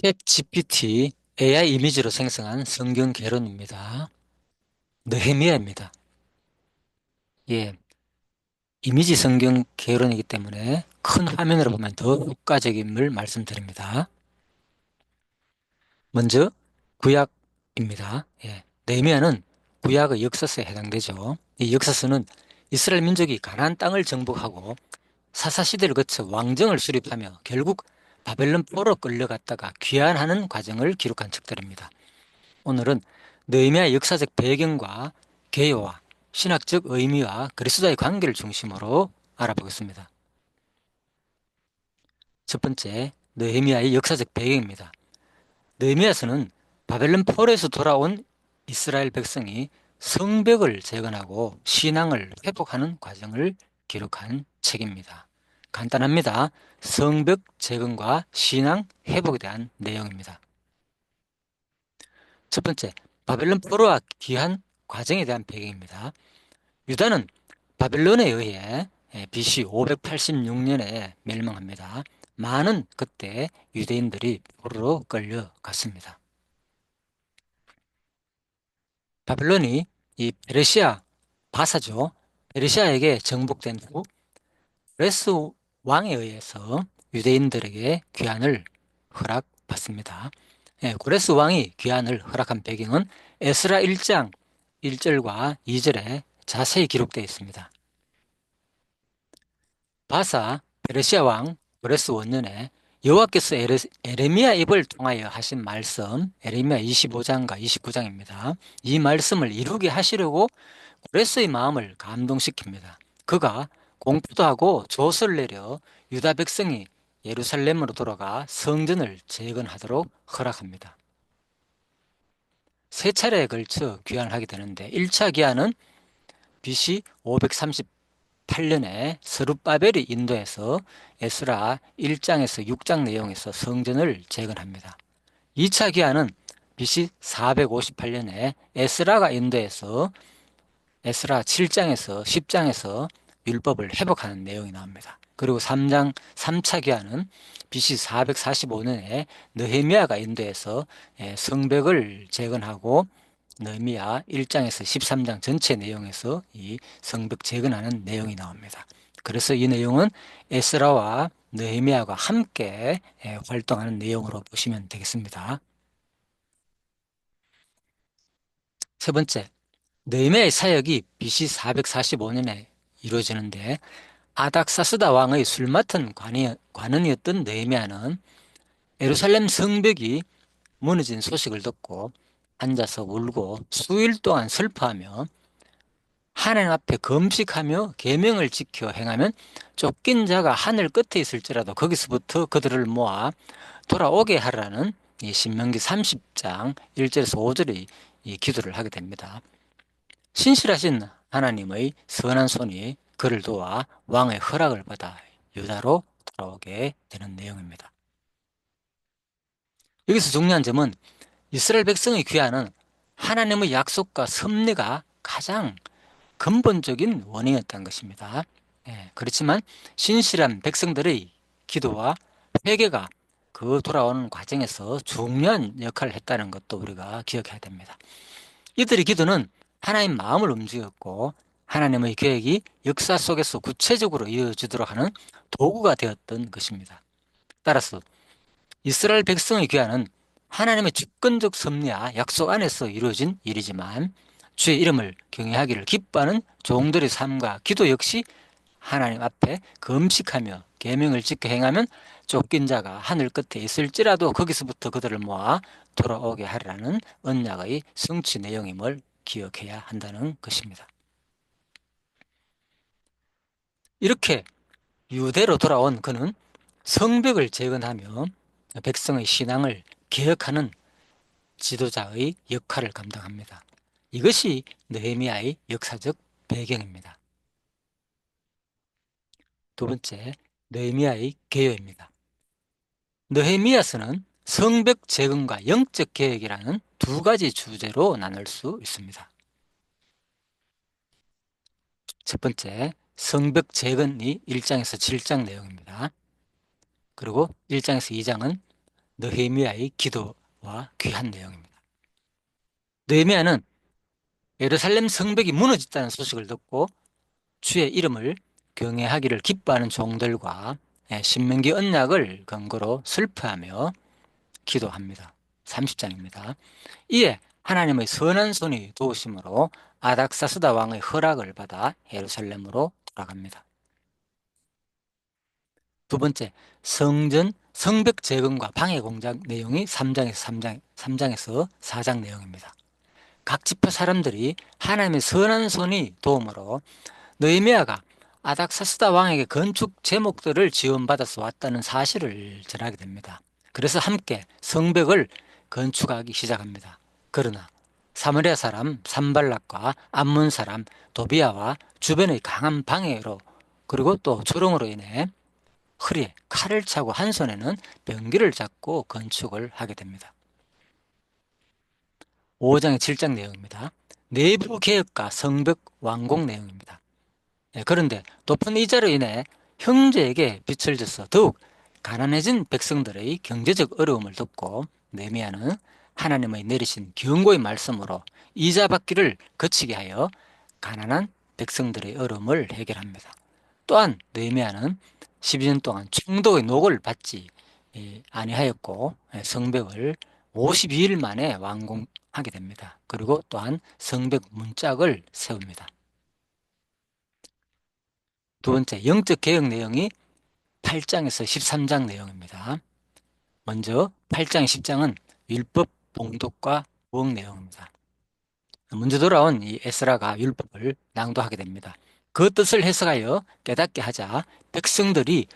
챗 GPT AI 이미지로 생성한 성경 개론입니다. 느헤미야입니다. 예, 이미지 성경 개론이기 때문에 큰 화면으로 보면 더 효과적임을 말씀드립니다. 먼저 구약입니다. 느헤미야는 구약의 역사서에 해당되죠. 이 역사서는 이스라엘 민족이 가나안 땅을 정복하고 사사시대를 거쳐 왕정을 수립하며 결국 바벨론 포로 끌려갔다가 귀환하는 과정을 기록한 책들입니다. 오늘은 느헤미야의 역사적 배경과 개요와 신학적 의미와 그리스도와의 관계를 중심으로 알아보겠습니다. 첫 번째, 느헤미야의 역사적 배경입니다. 느헤미야서는 바벨론 포로에서 돌아온 이스라엘 백성이 성벽을 재건하고 신앙을 회복하는 과정을 기록한 책입니다. 간단합니다. 성벽 재건과 신앙 회복에 대한 내용입니다. 첫 번째, 바벨론 포로와 귀환 과정에 대한 배경입니다. 유다는 바벨론에 의해 BC 586년에 멸망합니다. 많은 그때 유대인들이 포로로 끌려갔습니다. 바벨론이 이 페르시아 바사죠. 페르시아에게 정복된 후 고레스 왕에 의해서 유대인들에게 귀환을 허락받습니다. 고레스 왕이 귀환을 허락한 배경은 에스라 1장 1절과 2절에 자세히 기록되어 있습니다. 바사 페르시아 왕 고레스 원년에 여호와께서 에레미야 입을 통하여 하신 말씀 에레미야 25장과 29장입니다. 이 말씀을 이루게 하시려고 고레스의 마음을 감동시킵니다. 그가 공포도 하고 조서를 내려 유다 백성이 예루살렘으로 돌아가 성전을 재건하도록 허락합니다. 세 차례에 걸쳐 귀환을 하게 되는데 1차 귀환은 BC 538년에 스룹바벨이 인도해서 에스라 1장에서 6장 내용에서 성전을 재건합니다. 2차 귀환은 BC 458년에 에스라가 인도해서 에스라 7장에서 10장에서 율법을 회복하는 내용이 나옵니다. 그리고 3차 기한은 BC 445년에 느헤미야가 인도해서 성벽을 재건하고 느헤미야 1장에서 13장 전체 내용에서 이 성벽 재건하는 내용이 나옵니다. 그래서 이 내용은 에스라와 느헤미야가 함께 활동하는 내용으로 보시면 되겠습니다. 세 번째, 느헤미야의 사역이 BC 445년에 이루어지는데 아닥사스다 왕의 술 맡은 관원이었던 느헤미야는 예루살렘 성벽이 무너진 소식을 듣고 앉아서 울고 수일 동안 슬퍼하며 하나님 앞에 금식하며 계명을 지켜 행하면 쫓긴 자가 하늘 끝에 있을지라도 거기서부터 그들을 모아 돌아오게 하라는 이 신명기 30장 1절에서 5절의 이 기도를 하게 됩니다. 신실하신 하나님의 선한 손이 그를 도와 왕의 허락을 받아 유다로 돌아오게 되는 내용입니다. 여기서 중요한 점은 이스라엘 백성의 귀환은 하나님의 약속과 섭리가 가장 근본적인 원인이었다는 것입니다. 그렇지만 신실한 백성들의 기도와 회개가 그 돌아오는 과정에서 중요한 역할을 했다는 것도 우리가 기억해야 됩니다. 이들의 기도는 하나님 마음을 움직였고 하나님의 계획이 역사 속에서 구체적으로 이어지도록 하는 도구가 되었던 것입니다. 따라서 이스라엘 백성의 귀환은 하나님의 주권적 섭리와 약속 안에서 이루어진 일이지만 주의 이름을 경외하기를 기뻐하는 종들의 삶과 기도 역시 하나님 앞에 금식하며 계명을 지켜 행하면 쫓긴 자가 하늘 끝에 있을지라도 거기서부터 그들을 모아 돌아오게 하라는 언약의 성취 내용임을 기억해야 한다는 것입니다. 이렇게 유대로 돌아온 그는 성벽을 재건하며 백성의 신앙을 개혁하는 지도자의 역할을 감당합니다. 이것이 느헤미야의 역사적 배경입니다. 두 번째, 느헤미야의 개요입니다. 느헤미야서는 성벽 재건과 영적 개혁이라는 두 가지 주제로 나눌 수 있습니다. 첫 번째, 성벽 재건이 1장에서 7장 내용입니다. 그리고 1장에서 2장은 느헤미야의 기도와 귀한 내용입니다. 느헤미야는 예루살렘 성벽이 무너졌다는 소식을 듣고 주의 이름을 경외하기를 기뻐하는 종들과 신명기 언약을 근거로 슬퍼하며 기도합니다. 30장입니다. 이에 하나님의 선한 손이 도우심으로 아닥사스다 왕의 허락을 받아 예루살렘으로 돌아갑니다. 두 번째, 성벽 재건과 방해 공작 내용이 3장에서 4장 내용입니다. 각 지파 사람들이 하나님의 선한 손이 도움으로 느헤미야가 아닥사스다 왕에게 건축 제목들을 지원받아서 왔다는 사실을 전하게 됩니다. 그래서 함께 성벽을 건축하기 시작합니다. 그러나 사마리아 사람 산발락과 암몬 사람 도비아와 주변의 강한 방해로 그리고 또 조롱으로 인해 허리에 칼을 차고 한 손에는 병기를 잡고 건축을 하게 됩니다. 5장의 7장 내용입니다. 내부 개혁과 성벽 완공 내용입니다. 그런데 높은 이자로 인해 형제에게 빚을 져서 더욱 가난해진 백성들의 경제적 어려움을 듣고 느헤미야는 하나님의 내리신 경고의 말씀으로 이자 받기를 그치게 하여 가난한 백성들의 어려움을 해결합니다. 또한 느헤미야는 12년 동안 총독의 노고를 받지 아니하였고 성벽을 52일 만에 완공하게 됩니다. 그리고 또한 성벽 문짝을 세웁니다. 두 번째, 영적 개혁 내용이 8장에서 13장 내용입니다. 먼저 8장, 10장은 율법 봉독과 부흥 내용입니다. 먼저 돌아온 이 에스라가 율법을 낭독하게 됩니다. 그 뜻을 해석하여 깨닫게 하자 백성들이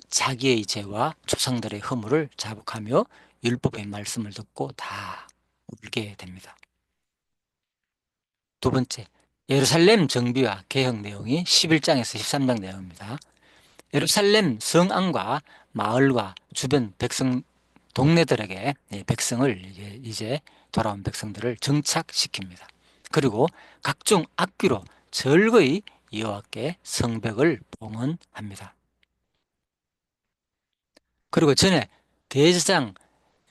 자기의 죄와 조상들의 허물을 자복하며 율법의 말씀을 듣고 다 울게 됩니다. 두 번째, 예루살렘 정비와 개혁 내용이 11장에서 13장 내용입니다. 예루살렘 성안과 마을과 주변 백성 동네들에게 백성을 이제 돌아온 백성들을 정착시킵니다. 그리고 각종 악기로 절거히 여호와께 성벽을 봉헌합니다. 그리고 전에 대제사장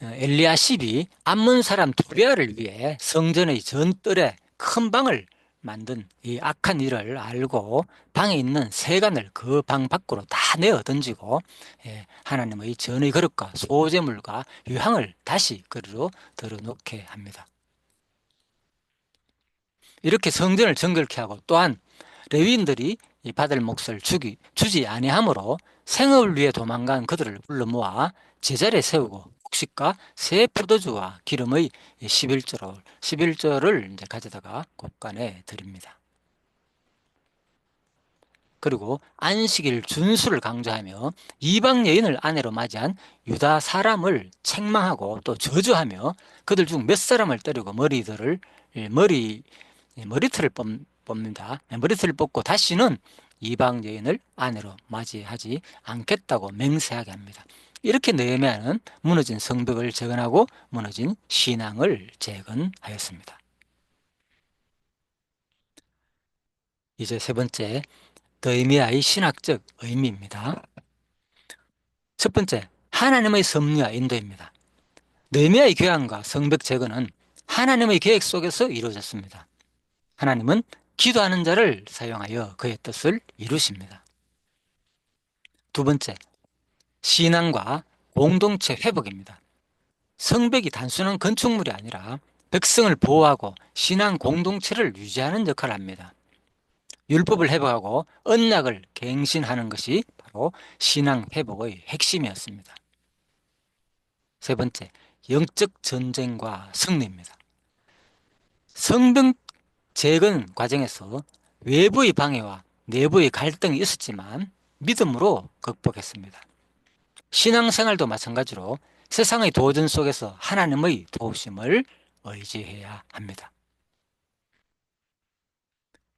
엘리야십이 암몬 사람 도비아를 위해 성전의 전뜰에 큰 방을 만든 이 악한 일을 알고 방에 있는 세간을 그 방 밖으로 다 내어 던지고 하나님의 전의 그릇과 소재물과 유향을 다시 그리로 들어놓게 합니다. 이렇게 성전을 정결케 하고 또한 레위인들이 받을 몫을 주지 아니하므로 생업을 위해 도망간 그들을 불러 모아 제자리에 세우고 곡식과 새 포도주와 기름의 11절을 이제 가져다가 곳간에 드립니다. 그리고 안식일 준수를 강조하며 이방 여인을 아내로 맞이한 유다 사람을 책망하고 또 저주하며 그들 중 몇 사람을 때리고 머리털을 뽑습니다. 머리털을 뽑고 다시는 이방 여인을 아내로 맞이하지 않겠다고 맹세하게 합니다. 이렇게 느헤미야는 무너진 성벽을 재건하고 무너진 신앙을 재건하였습니다. 이제 세 번째, 느헤미야의 신학적 의미입니다. 첫 번째, 하나님의 섭리와 인도입니다. 느헤미야의 교양과 성벽 재건은 하나님의 계획 속에서 이루어졌습니다. 하나님은 기도하는 자를 사용하여 그의 뜻을 이루십니다. 두 번째, 신앙과 공동체 회복입니다. 성벽이 단순한 건축물이 아니라 백성을 보호하고 신앙 공동체를 유지하는 역할을 합니다. 율법을 회복하고 언약을 갱신하는 것이 바로 신앙 회복의 핵심이었습니다. 세 번째, 영적 전쟁과 승리입니다. 성벽 재건 과정에서 외부의 방해와 내부의 갈등이 있었지만 믿음으로 극복했습니다. 신앙생활도 마찬가지로 세상의 도전 속에서 하나님의 도우심을 의지해야 합니다.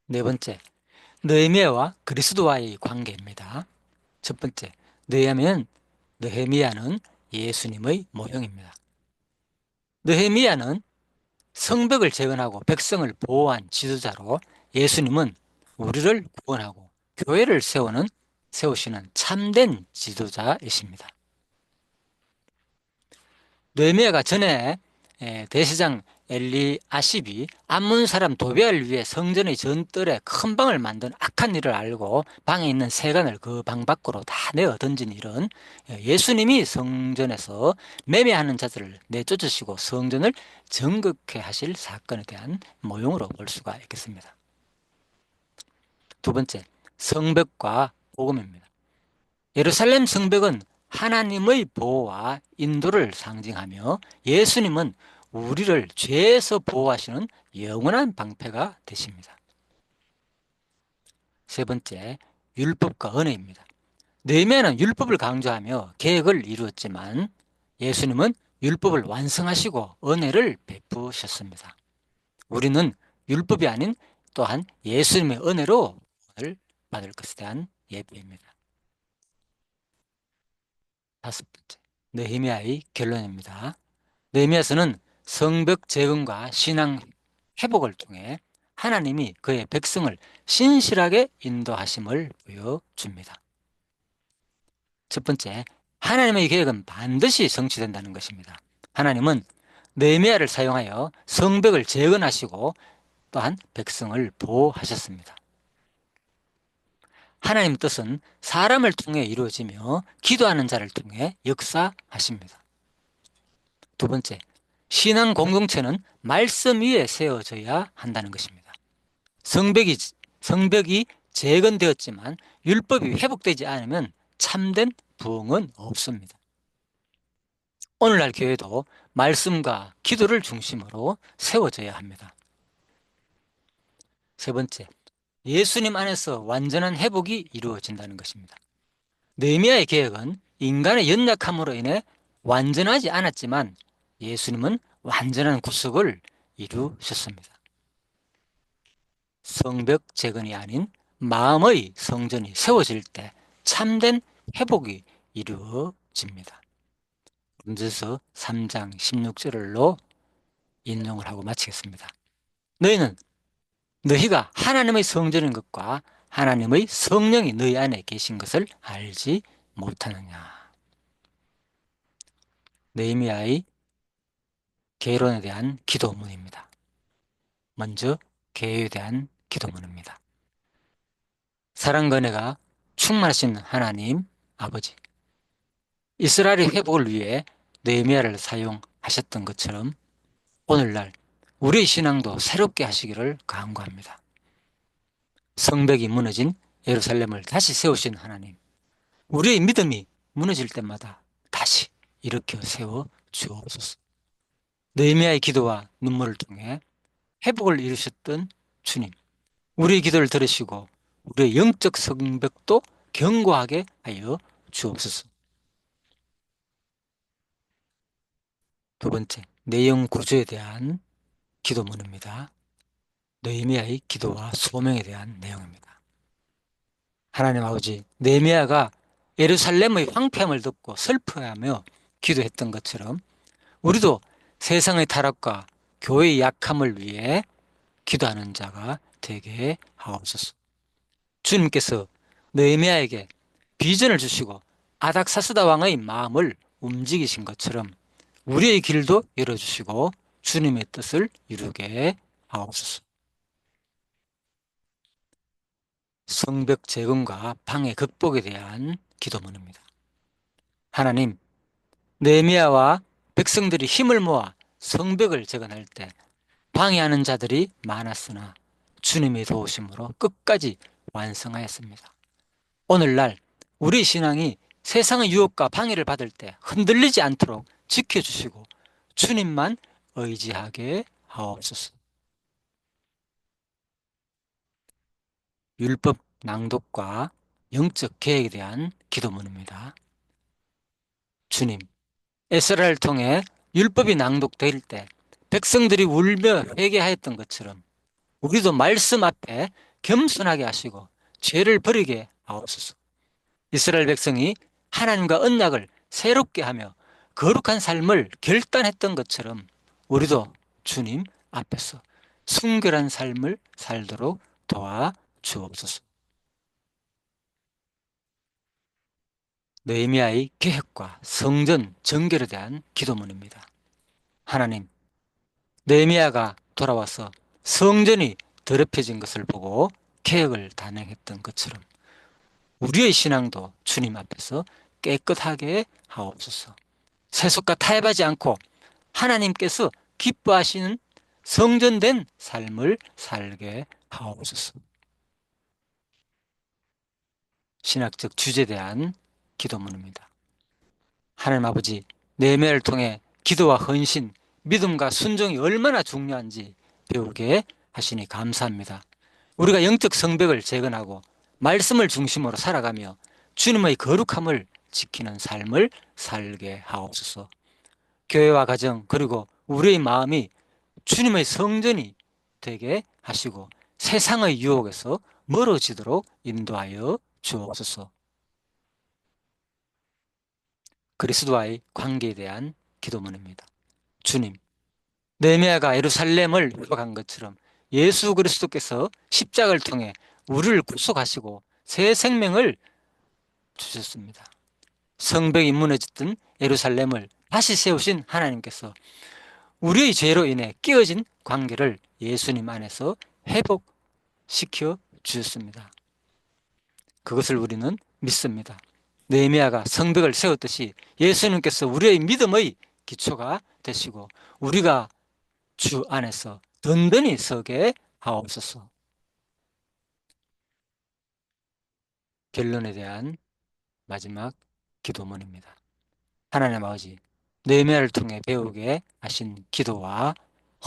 네 번째, 느헤미야와 그리스도와의 관계입니다. 첫 번째, 느헤미야는 예수님의 모형입니다. 느헤미야는 성벽을 재건하고 백성을 보호한 지도자로 예수님은 우리를 구원하고 교회를 세우시는 참된 지도자이십니다. 느헤미야가 전에 대제사장 엘리아십이 암몬 사람 도비아를 위해 성전의 전뜰에 큰 방을 만든 악한 일을 알고 방에 있는 세간을 그 방 밖으로 다 내어 던진 일은 예수님이 성전에서 매매하는 자들을 내쫓으시고 성전을 정극해 하실 사건에 대한 모형으로 볼 수가 있겠습니다. 두 번째, 성벽과 복음입니다. 예루살렘 성벽은 하나님의 보호와 인도를 상징하며 예수님은 우리를 죄에서 보호하시는 영원한 방패가 되십니다. 세 번째, 율법과 은혜입니다. 느헤미야는 율법을 강조하며 계획을 이루었지만 예수님은 율법을 완성하시고 은혜를 베푸셨습니다. 우리는 율법이 아닌 또한 예수님의 은혜로 구원을 받을 것에 대한 예배입니다. 다섯 번째, 느헤미야의 결론입니다. 느헤미야서는 성벽 재건과 신앙 회복을 통해 하나님이 그의 백성을 신실하게 인도하심을 보여줍니다. 첫 번째, 하나님의 계획은 반드시 성취된다는 것입니다. 하나님은 느헤미야를 사용하여 성벽을 재건하시고 또한 백성을 보호하셨습니다. 하나님의 뜻은 사람을 통해 이루어지며 기도하는 자를 통해 역사하십니다. 두 번째, 신앙 공동체는 말씀 위에 세워져야 한다는 것입니다. 성벽이 재건되었지만 율법이 회복되지 않으면 참된 부흥은 없습니다. 오늘날 교회도 말씀과 기도를 중심으로 세워져야 합니다. 세 번째, 예수님 안에서 완전한 회복이 이루어진다는 것입니다. 느헤미야의 계획은 인간의 연약함으로 인해 완전하지 않았지만 예수님은 완전한 구속을 이루셨습니다. 성벽 재건이 아닌 마음의 성전이 세워질 때 참된 회복이 이루어집니다. 고린도서 3장 16절로 인용을 하고 마치겠습니다. 너희가 하나님의 성전인 것과 하나님의 성령이 너희 안에 계신 것을 알지 못하느냐. 느헤미야의 개론에 대한 기도문입니다. 먼저 개요에 대한 기도문입니다. 사랑과 은혜가 충만하신 하나님 아버지, 이스라엘의 회복을 위해 느헤미야를 사용하셨던 것처럼 오늘날 우리의 신앙도 새롭게 하시기를 간구합니다. 성벽이 무너진 예루살렘을 다시 세우신 하나님, 우리의 믿음이 무너질 때마다 다시 일으켜 세워 주옵소서. 느헤미야의 기도와 눈물을 통해 회복을 이루셨던 주님, 우리의 기도를 들으시고 우리의 영적 성벽도 견고하게 하여 주옵소서. 두 번째, 내용 구조에 대한 기도문입니다. 느헤미야의 기도와 소명에 대한 내용입니다. 하나님 아버지, 느헤미야가 예루살렘의 황폐함을 듣고 슬퍼하며 기도했던 것처럼 우리도 세상의 타락과 교회의 약함을 위해 기도하는 자가 되게 하옵소서. 주님께서 느헤미야에게 비전을 주시고 아닥사스다 왕의 마음을 움직이신 것처럼 우리의 길도 열어주시고 주님의 뜻을 이루게 하옵소서. 성벽 재건과 방해 극복에 대한 기도문입니다. 하나님, 느헤미야와 백성들이 힘을 모아 성벽을 재건할 때 방해하는 자들이 많았으나 주님의 도우심으로 끝까지 완성하였습니다. 오늘날 우리 신앙이 세상의 유혹과 방해를 받을 때 흔들리지 않도록 지켜주시고 주님만 의지하게 하옵소서. 율법 낭독과 영적 계획에 대한 기도문입니다. 주님, 에스라를 통해 율법이 낭독될 때 백성들이 울며 회개하였던 것처럼 우리도 말씀 앞에 겸손하게 하시고 죄를 버리게 하옵소서. 이스라엘 백성이 하나님과 언약을 새롭게 하며 거룩한 삶을 결단했던 것처럼 우리도 주님 앞에서 순결한 삶을 살도록 도와주옵소서. 느헤미야의 계획과 성전 정결에 대한 기도문입니다. 하나님, 느헤미야가 돌아와서 성전이 더럽혀진 것을 보고 계획을 단행했던 것처럼 우리의 신앙도 주님 앞에서 깨끗하게 하옵소서. 세속과 타협하지 않고 하나님께서 기뻐하시는 성전된 삶을 살게 하옵소서. 신학적 주제에 대한 기도문입니다. 하나님 아버지, 느헤미야를 통해 기도와 헌신, 믿음과 순종이 얼마나 중요한지 배우게 하시니 감사합니다. 우리가 영적 성벽을 재건하고 말씀을 중심으로 살아가며 주님의 거룩함을 지키는 삶을 살게 하옵소서. 교회와 가정 그리고 우리의 마음이 주님의 성전이 되게 하시고 세상의 유혹에서 멀어지도록 인도하여 주옵소서. 그리스도와의 관계에 대한 기도문입니다. 주님, 느헤미야가 예루살렘을 회복한 것처럼 예수 그리스도께서 십자가를 통해 우리를 구속하시고 새 생명을 주셨습니다. 성벽이 무너졌던 예루살렘을 다시 세우신 하나님께서 우리의 죄로 인해 깨어진 관계를 예수님 안에서 회복시켜 주셨습니다. 그것을 우리는 믿습니다. 느헤미야가 성벽을 세웠듯이 예수님께서 우리의 믿음의 기초가 되시고 우리가 주 안에서 든든히 서게 하옵소서. 결론에 대한 마지막 기도문입니다. 하나님 아버지, 느헤미야를 통해 배우게 하신 기도와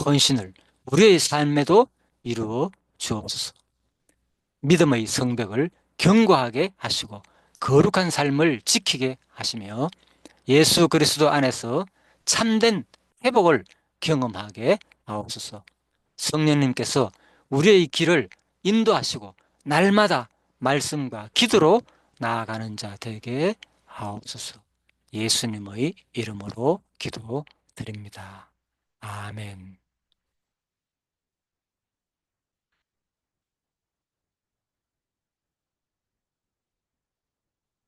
헌신을 우리의 삶에도 이루어 주옵소서. 믿음의 성벽을 견고하게 하시고 거룩한 삶을 지키게 하시며 예수 그리스도 안에서 참된 회복을 경험하게 하옵소서. 성령님께서 우리의 길을 인도하시고 날마다 말씀과 기도로 나아가는 자 되게 하옵소서. 예수님의 이름으로 기도드립니다. 아멘.